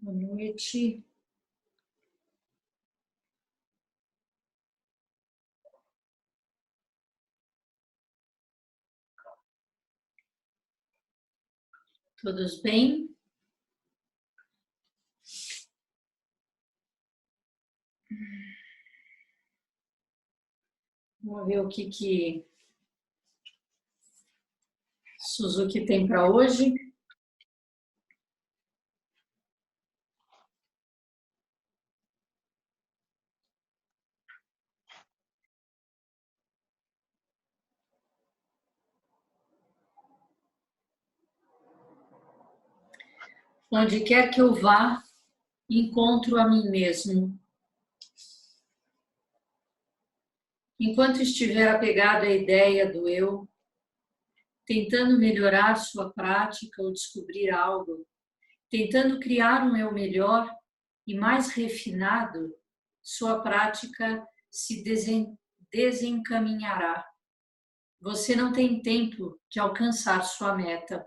Boa noite. Todos bem? Vamos ver o que Suzuki tem para hoje. Onde quer que eu vá, encontro a mim mesmo. Enquanto estiver apegado à ideia do eu, tentando melhorar sua prática ou descobrir algo, tentando criar um eu melhor e mais refinado, sua prática se desencaminhará. Você não tem tempo de alcançar sua meta.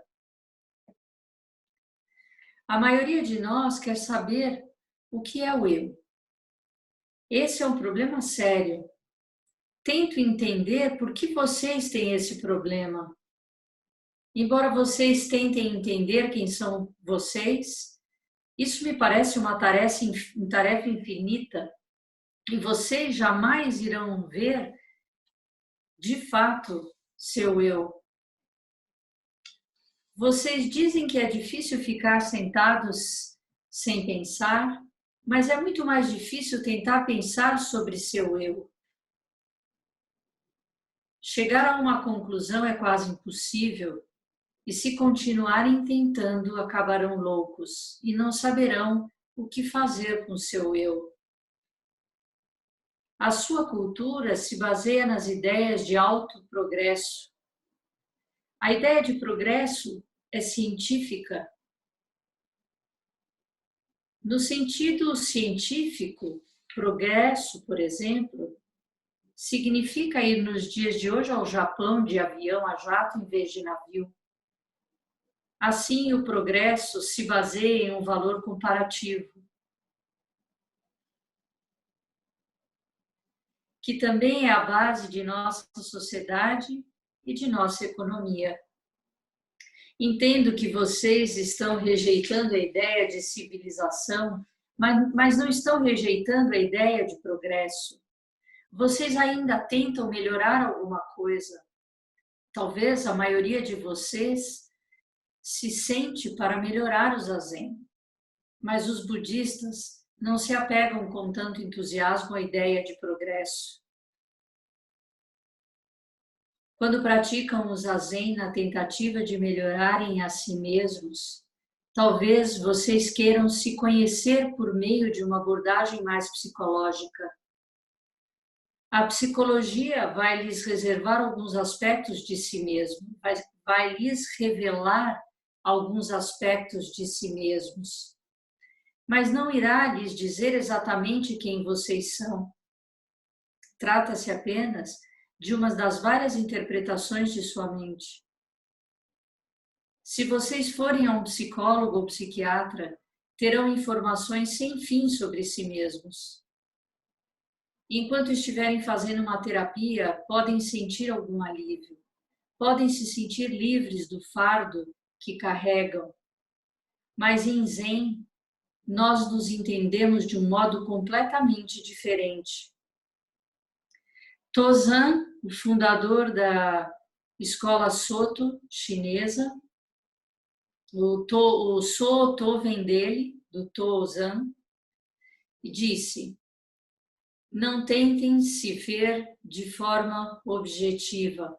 A maioria de nós quer saber o que é o eu. Esse é um problema sério. Tento entender por que vocês têm esse problema. Embora vocês tentem entender quem são vocês, isso me parece uma tarefa infinita e vocês jamais irão ver, de fato, seu eu. Vocês dizem que é difícil ficar sentados sem pensar, mas é muito mais difícil tentar pensar sobre seu eu. Chegar a uma conclusão é quase impossível, e se continuarem tentando, acabarão loucos e não saberão o que fazer com seu eu. A sua cultura se baseia nas ideias de autoprogresso. A ideia de progresso é científica. No sentido científico, progresso, por exemplo, significa ir nos dias de hoje ao Japão de avião a jato em vez de navio. Assim, o progresso se baseia em um valor comparativo, que também é a base de nossa sociedade e de nossa economia. Entendo que vocês estão rejeitando a ideia de civilização, mas não estão rejeitando a ideia de progresso. Vocês ainda tentam melhorar alguma coisa. Talvez a maioria de vocês se sente para melhorar o zazen, mas os budistas não se apegam com tanto entusiasmo à ideia de progresso. Quando praticam o zazen na tentativa de melhorarem a si mesmos, talvez vocês queiram se conhecer por meio de uma abordagem mais psicológica. A psicologia vai lhes reservar alguns aspectos de si mesmo, vai lhes revelar alguns aspectos de si mesmos, mas não irá lhes dizer exatamente quem vocês são. Trata-se apenas de uma das várias interpretações de sua mente. Se vocês forem a um psicólogo ou psiquiatra, terão informações sem fim sobre si mesmos. Enquanto estiverem fazendo uma terapia, podem sentir algum alívio, podem se sentir livres do fardo que carregam, mas em Zen, nós nos entendemos de um modo completamente diferente. Tozan, o fundador da escola Soto chinesa, o Soto vem dele, do Tozan, e disse: não tentem se ver de forma objetiva.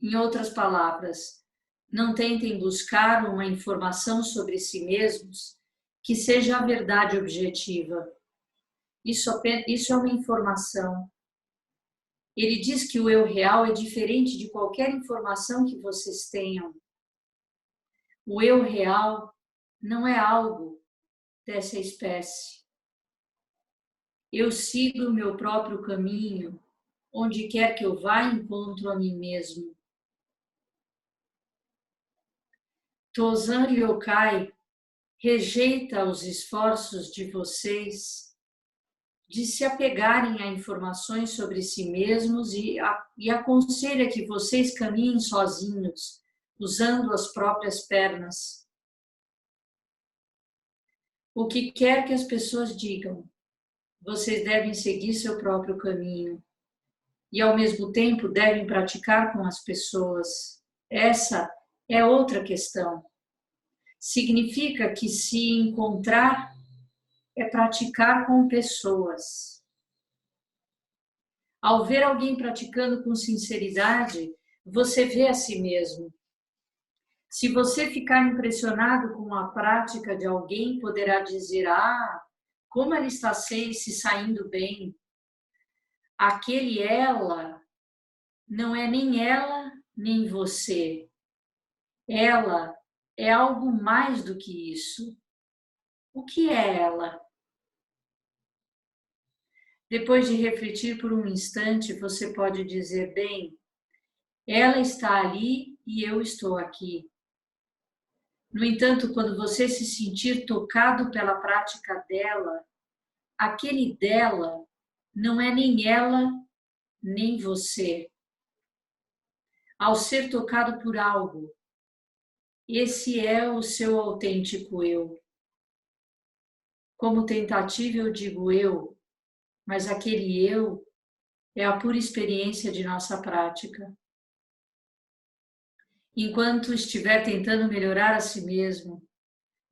Em outras palavras, não tentem buscar uma informação sobre si mesmos que seja a verdade objetiva. Isso é uma informação. Ele diz que o eu real é diferente de qualquer informação que vocês tenham. O eu real não é algo dessa espécie. Eu sigo o meu próprio caminho, onde quer que eu vá, encontro a mim mesmo. Tozan Ryokai rejeita os esforços de vocês de se apegarem a informações sobre si mesmos e aconselha que vocês caminhem sozinhos, usando as próprias pernas. O que quer que as pessoas digam, vocês devem seguir seu próprio caminho e, ao mesmo tempo, devem praticar com as pessoas. Essa é outra questão. Significa que se encontrar é praticar com pessoas. Ao ver alguém praticando com sinceridade, você vê a si mesmo. Se você ficar impressionado com a prática de alguém, poderá dizer: ah, como ela está se saindo bem. Aquele ela não é nem ela, nem você. Ela é algo mais do que isso. O que é ela? Depois de refletir por um instante, você pode dizer: bem, ela está ali e eu estou aqui. No entanto, quando você se sentir tocado pela prática dela, aquele dela não é nem ela, nem você. Ao ser tocado por algo, esse é o seu autêntico eu. Como tentativa eu digo eu, mas aquele eu é a pura experiência de nossa prática. Enquanto estiver tentando melhorar a si mesmo,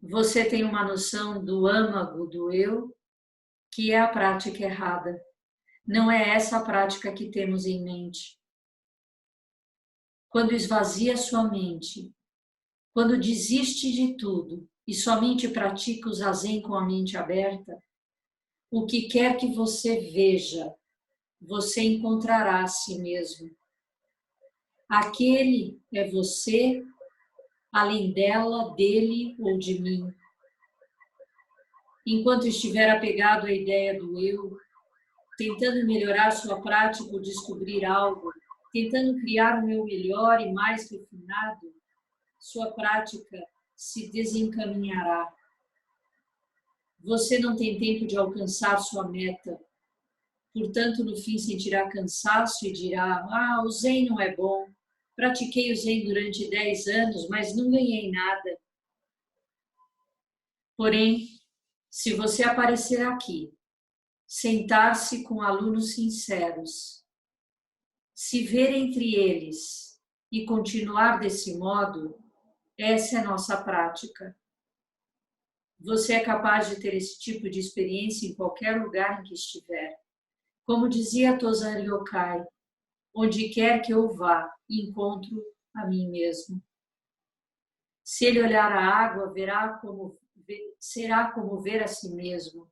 você tem uma noção do âmago do eu, que é a prática errada. Não é essa a prática que temos em mente. Quando esvazia sua mente, quando desiste de tudo e somente pratica o zazen com a mente aberta, o que quer que você veja, você encontrará a si mesmo. Aquele é você, além dela, dele ou de mim. Enquanto estiver apegado à ideia do eu, tentando melhorar sua prática ou descobrir algo, tentando criar um eu melhor e mais refinado, sua prática se desencaminhará. Você não tem tempo de alcançar sua meta. Portanto, no fim sentirá cansaço e dirá: ah, o Zen não é bom. Pratiquei o Zen durante 10 anos, mas não ganhei nada. Porém, se você aparecer aqui, sentar-se com alunos sinceros, se ver entre eles e continuar desse modo, essa é nossa prática. Você é capaz de ter esse tipo de experiência em qualquer lugar em que estiver. Como dizia Tozan Ryokai, onde quer que eu vá, encontro a mim mesmo. Se ele olhar a água, será como ver a si mesmo.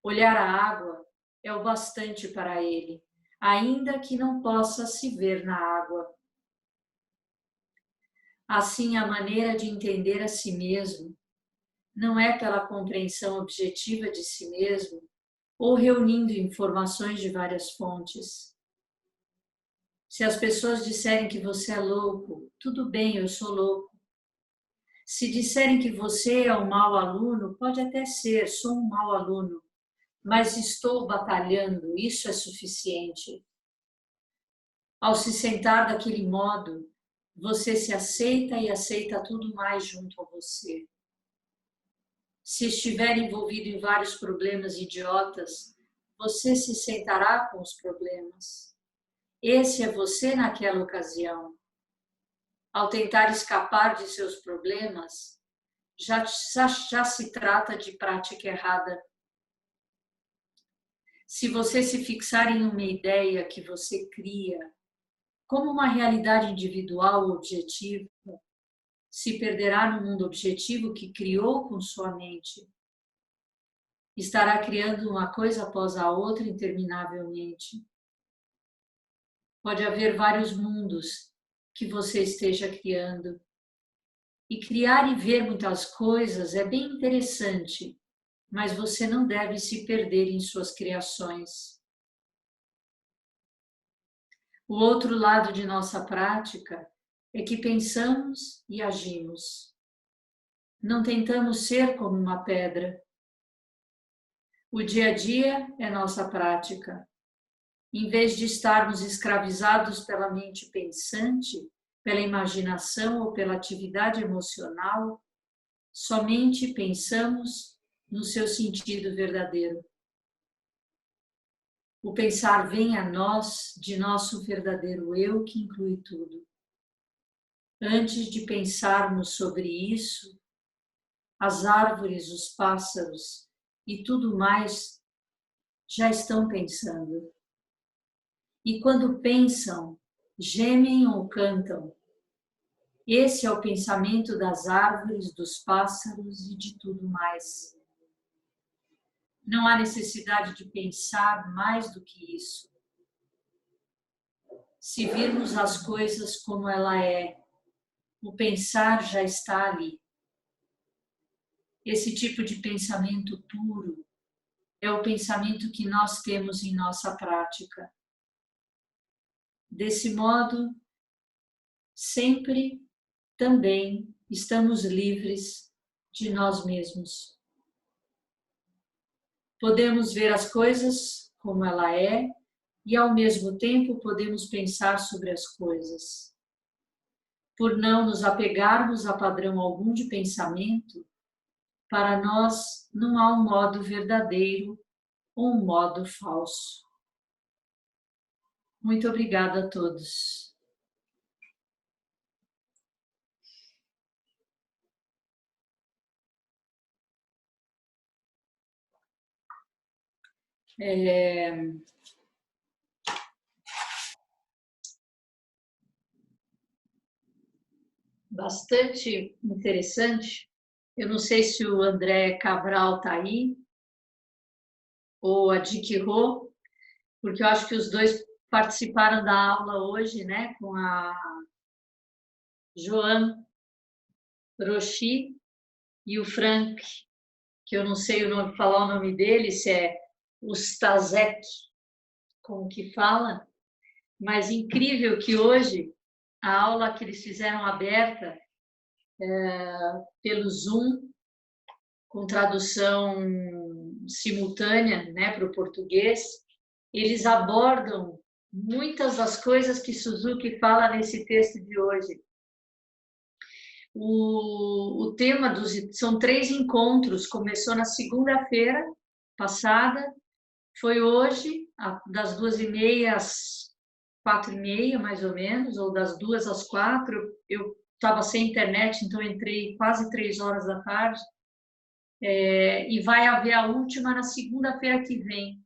Olhar a água é o bastante para ele, ainda que não possa se ver na água. Assim, a maneira de entender a si mesmo não é pela compreensão objetiva de si mesmo ou reunindo informações de várias fontes. Se as pessoas disserem que você é louco, tudo bem, eu sou louco. Se disserem que você é um mau aluno, pode até ser, sou um mau aluno, mas estou batalhando, isso é suficiente. Ao se sentar daquele modo, você se aceita e aceita tudo mais junto a você. Se estiver envolvido em vários problemas idiotas, você se sentará com os problemas. Esse é você naquela ocasião. Ao tentar escapar de seus problemas, já se trata de prática errada. Se você se fixar em uma ideia que você cria, como uma realidade individual ou objetiva, se perderá no mundo objetivo que criou com sua mente. Estará criando uma coisa após a outra interminavelmente. Pode haver vários mundos que você esteja criando. E criar e ver muitas coisas é bem interessante, mas você não deve se perder em suas criações. O outro lado de nossa prática é que pensamos e agimos. Não tentamos ser como uma pedra. O dia a dia é nossa prática. Em vez de estarmos escravizados pela mente pensante, pela imaginação ou pela atividade emocional, somente pensamos no seu sentido verdadeiro. O pensar vem a nós de nosso verdadeiro eu, que inclui tudo. Antes de pensarmos sobre isso, as árvores, os pássaros e tudo mais já estão pensando. E quando pensam, gemem ou cantam. Esse é o pensamento das árvores, dos pássaros e de tudo mais. Não há necessidade de pensar mais do que isso. Se virmos as coisas como ela é, o pensar já está ali. Esse tipo de pensamento puro é o pensamento que nós temos em nossa prática. Desse modo, sempre também estamos livres de nós mesmos. Podemos ver as coisas como ela é e, ao mesmo tempo, podemos pensar sobre as coisas. Por não nos apegarmos a padrão algum de pensamento, para nós não há um modo verdadeiro ou um modo falso. Muito obrigada a todos. Bastante interessante. Eu não sei se o André Cabral está aí, ou a Dick Ro, porque eu acho que os dois participaram da aula hoje, né, com a Joan Rochi e o Frank, que eu não sei falar o nome dele, se é Ustazek, como que fala, mas incrível que hoje a aula que eles fizeram aberta pelo Zoom, com tradução simultânea, né, para o português, eles abordam muitas das coisas que Suzuki fala nesse texto de hoje. O tema são 3 encontros, começou na segunda-feira passada, foi hoje, das 2h30 às 4h30, mais ou menos, ou das 2 às 4. Eu estava sem internet, então entrei quase 3 horas da tarde. E vai haver a última na segunda-feira que vem.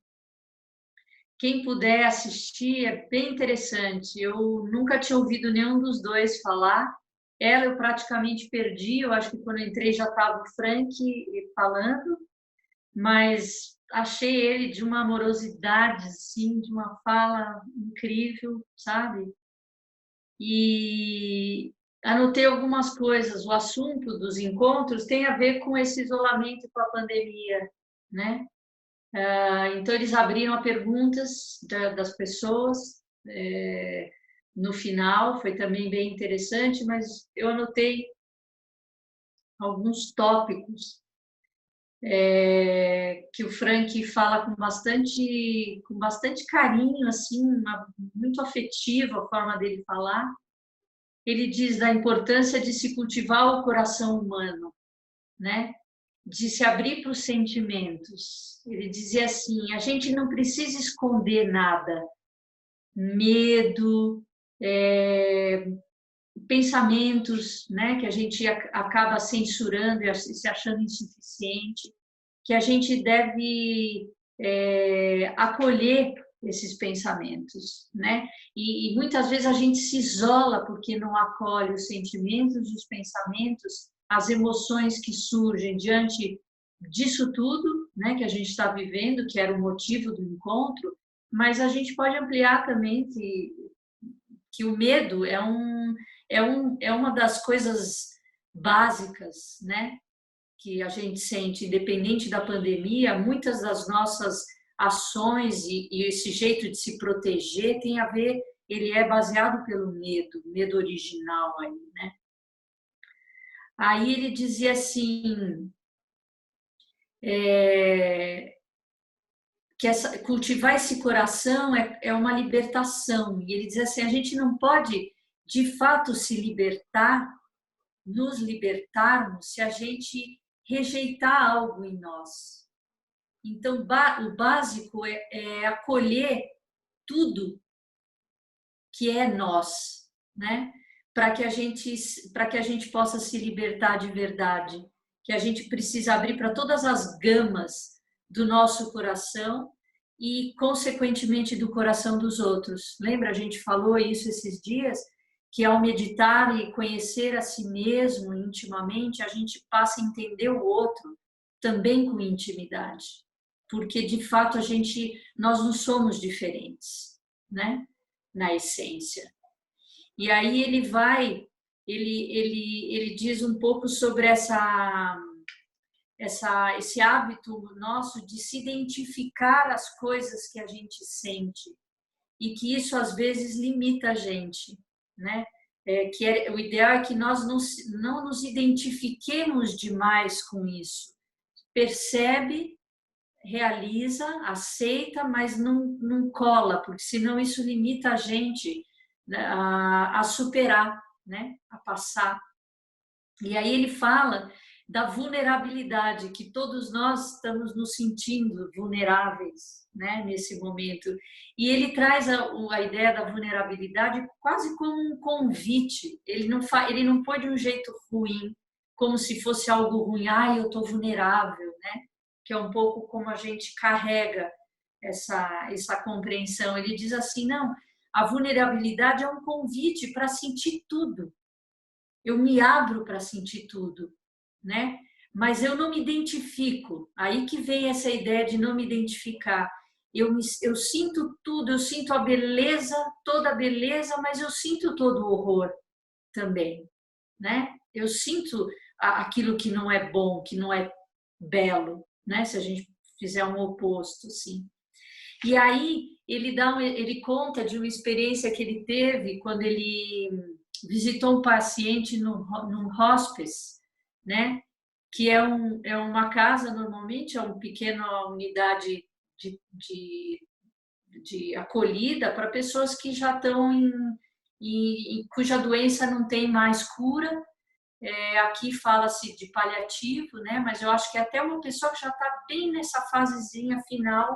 Quem puder assistir, é bem interessante. Eu nunca tinha ouvido nenhum dos dois falar. Ela eu praticamente perdi, eu acho que quando eu entrei já estava o Frank falando, mas achei ele de uma amorosidade, assim, de uma fala incrível, sabe? E anotei algumas coisas. O assunto dos encontros tem a ver com esse isolamento com a pandemia, né? Então, eles abriram a perguntas das pessoas no final, foi também bem interessante, mas eu anotei alguns tópicos que o Frank fala com bastante carinho, assim, muito afetiva a forma dele falar. Ele diz da importância de se cultivar o coração humano, né? De se abrir para os sentimentos. Ele dizia assim, a gente não precisa esconder nada. Medo, pensamentos, né, que a gente acaba censurando e se achando insuficiente, que a gente deve acolher esses pensamentos, né? E muitas vezes a gente se isola porque não acolhe os sentimentos, os pensamentos, as emoções que surgem diante disso tudo, né, que a gente está vivendo, que era o motivo do encontro, mas a gente pode ampliar também que o medo é uma das coisas básicas, né, que a gente sente, independente da pandemia. Muitas das nossas ações e esse jeito de se proteger tem a ver, ele é baseado pelo medo original aí, né? Aí ele dizia assim, é, que cultivar esse coração é uma libertação. E ele diz assim, a gente não pode, de fato, se libertar, nos libertarmos, se a gente rejeitar algo em nós. Então, o básico é acolher tudo que é nós, né? Para que a gente possa se libertar de verdade, que a gente precisa abrir para todas as gamas do nosso coração e, consequentemente, do coração dos outros. Lembra, a gente falou isso esses dias, que ao meditar e conhecer a si mesmo intimamente, a gente passa a entender o outro também com intimidade, porque de fato nós não somos diferentes, né? Na essência. E aí ele diz um pouco sobre esse hábito nosso de se identificar as coisas que a gente sente e que isso às vezes limita a gente, né? O ideal é que nós não nos identifiquemos demais com isso. Percebe, realiza, aceita, mas não cola, porque senão isso limita a gente, né, a superar, né, a passar. E aí ele fala da vulnerabilidade, que todos nós estamos nos sentindo vulneráveis, né, nesse momento. E ele traz a ideia da vulnerabilidade quase como um convite. Ele não põe de um jeito ruim, como se fosse algo ruim. Ah, eu estou vulnerável, né? Que é um pouco como a gente carrega essa compreensão. Ele diz assim, não, a vulnerabilidade é um convite para sentir tudo. Eu me abro para sentir tudo, né? Mas eu não me identifico. Aí que vem essa ideia de não me identificar. Eu sinto tudo, eu sinto a beleza, toda a beleza, mas eu sinto todo o horror também, né? Eu sinto aquilo que não é bom, que não é belo, né? Se a gente fizer um oposto, assim. E aí ele conta de uma experiência que ele teve quando ele visitou um paciente num hospice, né? Que é uma casa, normalmente, é uma pequena unidade de acolhida para pessoas que já estão cuja doença não tem mais cura. Aqui fala-se de paliativo, né? Mas eu acho que até uma pessoa que já está bem nessa fasezinha final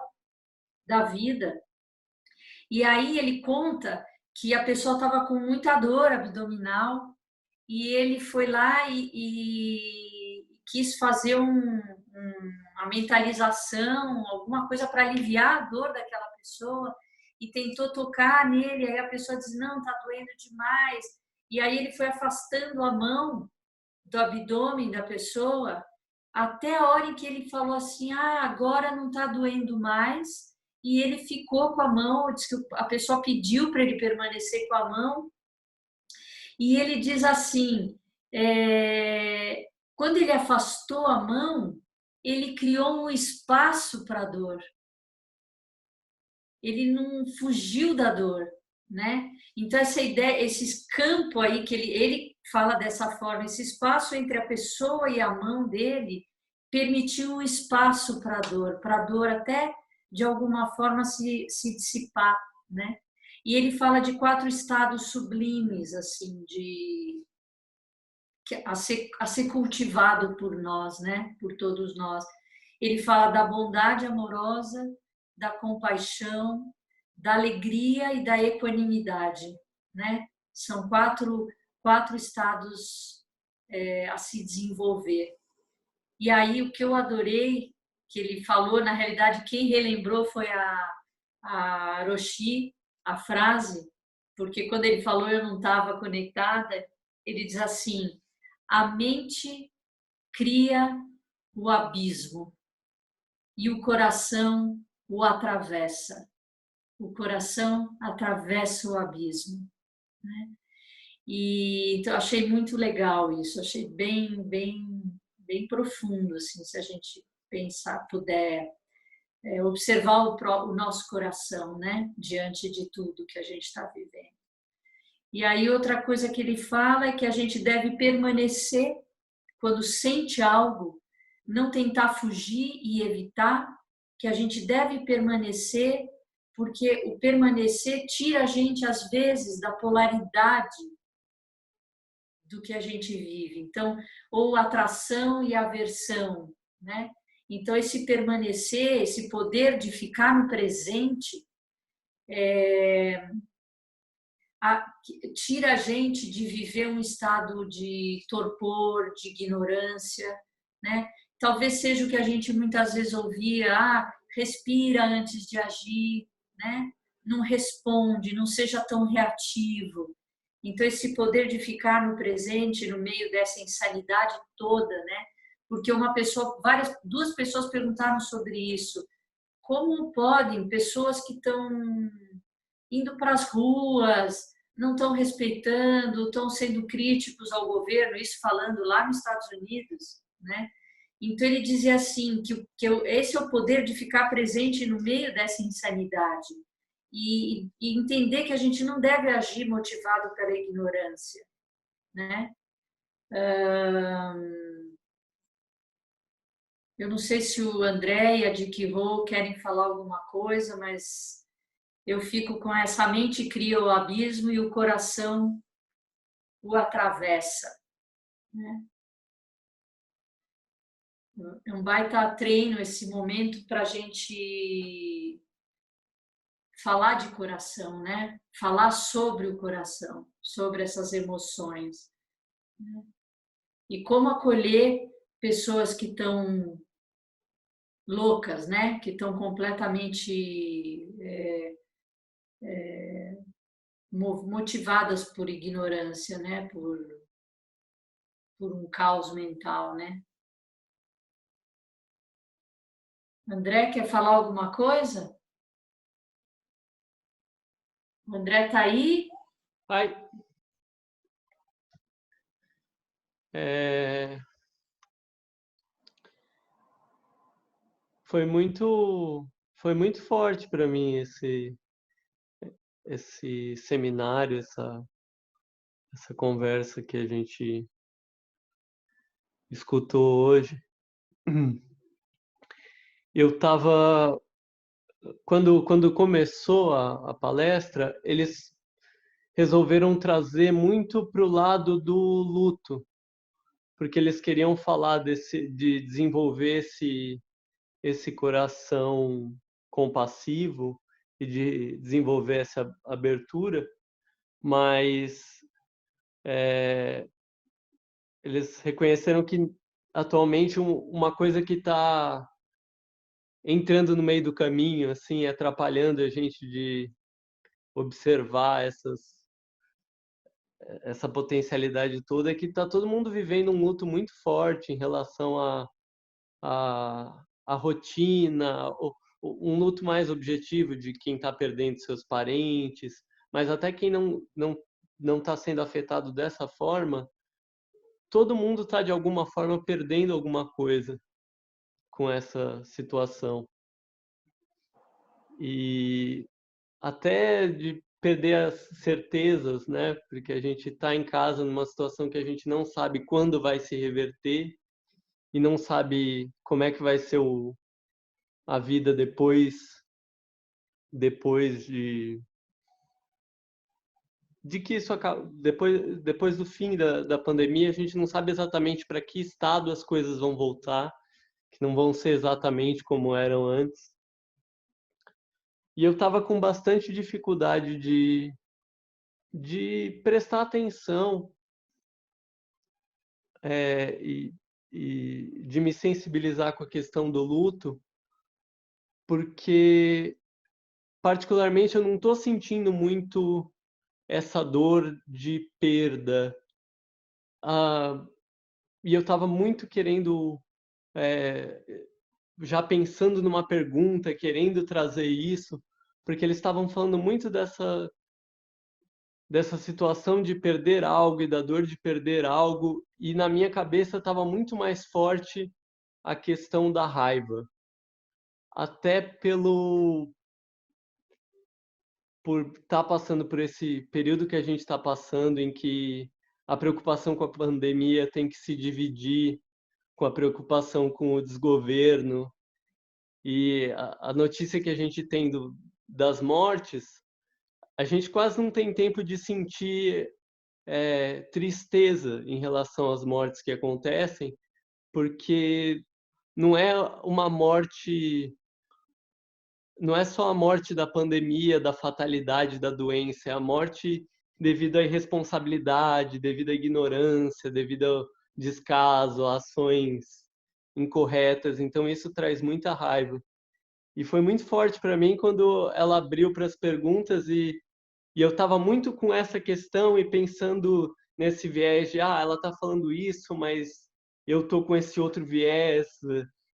da vida. E aí ele conta que a pessoa estava com muita dor abdominal e ele foi lá e quis fazer uma mentalização, alguma coisa para aliviar a dor daquela pessoa e tentou tocar nele, aí a pessoa diz, não, está doendo demais. E aí ele foi afastando a mão do abdômen da pessoa até a hora em que ele falou assim, ah, agora não está doendo mais, e ele ficou com a mão, diz que a pessoa pediu para ele permanecer com a mão, e ele diz assim, quando ele afastou a mão, ele criou um espaço para a dor. Ele não fugiu da dor, né? Então essa ideia, esse campo aí que ele fala dessa forma, esse espaço entre a pessoa e a mão dele permitiu um espaço para a dor até de alguma forma se dissipar, né? E ele fala de 4 estados sublimes, assim, a ser cultivado por nós, né? Por todos nós. Ele fala da bondade amorosa, da compaixão, da alegria e da equanimidade, né? São quatro estados a se desenvolver. E aí o que eu adorei que ele falou, na realidade quem relembrou foi a Roshi, a frase, porque quando ele falou eu não estava conectada, ele diz assim, a mente cria o abismo e o coração o atravessa. O coração atravessa o abismo, né? E então achei muito legal isso, achei bem profundo, assim, se a gente pensar, puder observar o nosso coração, né, diante de tudo que a gente está vivendo. E aí outra coisa que ele fala é que a gente deve permanecer quando sente algo, não tentar fugir e evitar, que a gente deve permanecer, porque o permanecer tira a gente, às vezes, da polaridade do que a gente vive. Então, ou atração e aversão, né? Então, esse permanecer, esse poder de ficar no presente, tira a gente de viver um estado de torpor, de ignorância, né? Talvez seja o que a gente muitas vezes ouvia, respira antes de agir, né? Não responde, não seja tão reativo. Então, esse poder de ficar no presente, no meio dessa insanidade toda, né? Porque duas pessoas perguntaram sobre isso. Como podem pessoas que estão indo para as ruas, não estão respeitando, estão sendo críticos ao governo, isso falando lá nos Estados Unidos, né? Então ele dizia assim esse é o poder de ficar presente no meio dessa insanidade e entender que a gente não deve agir motivado pela ignorância, né? Eu não sei se o André e a Dick Ho querem falar alguma coisa, mas eu fico com essa mente cria o abismo e o coração o atravessa, né? É um baita treino esse momento para a gente falar de coração, né? Falar sobre o coração, sobre essas emoções, né? E como acolher pessoas que estão loucas, né? Que estão completamente motivadas por ignorância, né? Por um caos mental, né? André, quer falar alguma coisa? O André está aí? Ai, é, foi foi muito forte para mim esse seminário, essa conversa que a gente escutou hoje. Eu estava quando começou a palestra, eles resolveram trazer muito para o lado do luto, porque eles queriam falar de desenvolver esse coração compassivo e de desenvolver essa abertura, mas eles reconheceram que atualmente uma coisa que está entrando no meio do caminho, assim, atrapalhando a gente de observar essa potencialidade toda, é que está todo mundo vivendo um luto muito forte em relação a rotina, um luto mais objetivo de quem está perdendo seus parentes, mas até quem não está sendo afetado dessa forma, todo mundo está de alguma forma perdendo alguma coisa com essa situação. E até de perder as certezas, né? Porque a gente está em casa numa situação que a gente não sabe quando vai se reverter e não sabe como é que vai ser a vida depois de que isso acaba, depois do fim da pandemia, a gente não sabe exatamente para que estado as coisas vão voltar, que não vão ser exatamente como eram antes. E eu estava com bastante dificuldade de prestar atenção e de me sensibilizar com a questão do luto, porque particularmente eu não estou sentindo muito essa dor de perda. E eu estava muito querendo, é, já pensando numa pergunta, querendo trazer isso, porque eles estavam falando muito dessa situação de perder algo e da dor de perder algo, e na minha cabeça estava muito mais forte a questão da raiva. Até por estar passando por esse período que a gente está passando, em que a preocupação com a pandemia tem que se dividir com a preocupação com o desgoverno. E a notícia que a gente tem das mortes, a gente quase não tem tempo de sentir tristeza em relação às mortes que acontecem, porque não é uma morte, não é só a morte da pandemia, da fatalidade da doença, é a morte devido à irresponsabilidade, devido à ignorância, devido ao descaso, a ações incorretas. Então isso traz muita raiva. E foi muito forte para mim quando ela abriu para as perguntas e eu estava muito com essa questão e pensando nesse viés de, ela está falando isso, mas eu estou com esse outro viés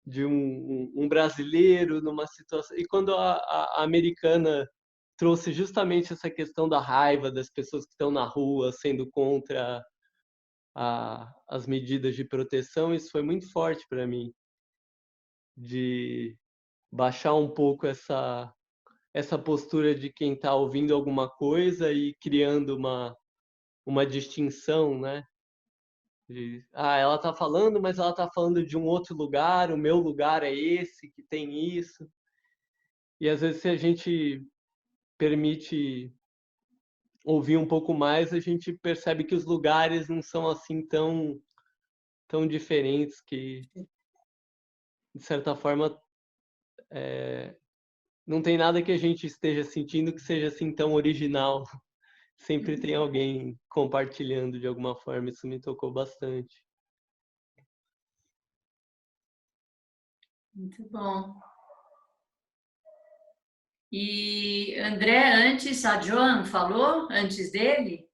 de um brasileiro numa situação. E quando a americana trouxe justamente essa questão da raiva das pessoas que estão na rua sendo contra as medidas de proteção, isso foi muito forte para mim, de baixar um pouco essa postura de quem está ouvindo alguma coisa e criando uma distinção, né? Ela está falando, mas ela está falando de um outro lugar, o meu lugar é esse, que tem isso. E às vezes, se a gente permite ouvir um pouco mais, a gente percebe que os lugares não são assim tão diferentes, que, de certa forma, não tem nada que a gente esteja sentindo que seja assim tão original. Sempre tem alguém compartilhando de alguma forma, isso me tocou bastante. Muito bom. E André, antes, a Joan falou, antes dele?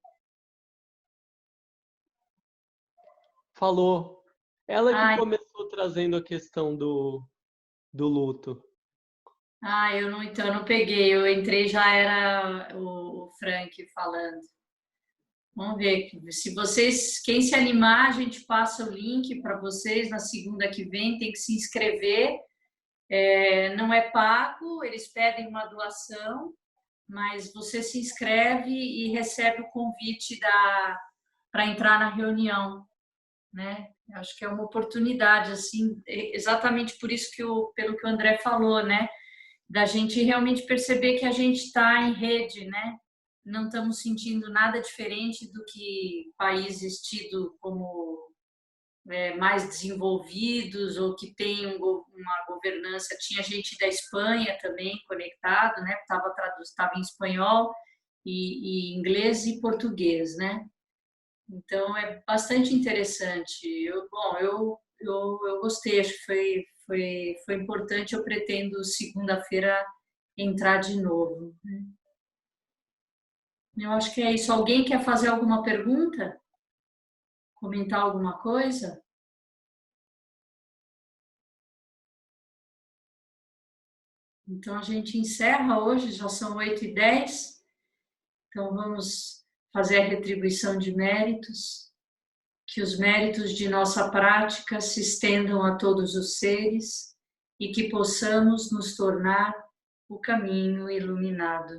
Falou. Ela que começou trazendo a questão do luto. Então eu não peguei, eu entrei, já era o Frank falando. Vamos ver, se vocês, quem se animar, a gente passa o link para vocês na segunda que vem, tem que se inscrever, não é pago, eles pedem uma doação, mas você se inscreve e recebe o convite para entrar na reunião, né? Acho que é uma oportunidade, assim, exatamente por isso pelo que o André falou, né? Da gente realmente perceber que a gente está em rede, né? Não estamos sentindo nada diferente do que países tidos como mais desenvolvidos ou que têm uma governança. Tinha gente da Espanha também conectado, né? Estava em espanhol e inglês e português, né? Então é bastante interessante. Eu gostei, acho que foi importante. Eu pretendo segunda-feira entrar de novo. Eu acho que é isso. Alguém quer fazer alguma pergunta? Comentar alguma coisa? Então a gente encerra hoje, já são 8h10. Então vamos fazer a retribuição de méritos. Que os méritos de nossa prática se estendam a todos os seres e que possamos nos tornar o caminho iluminado.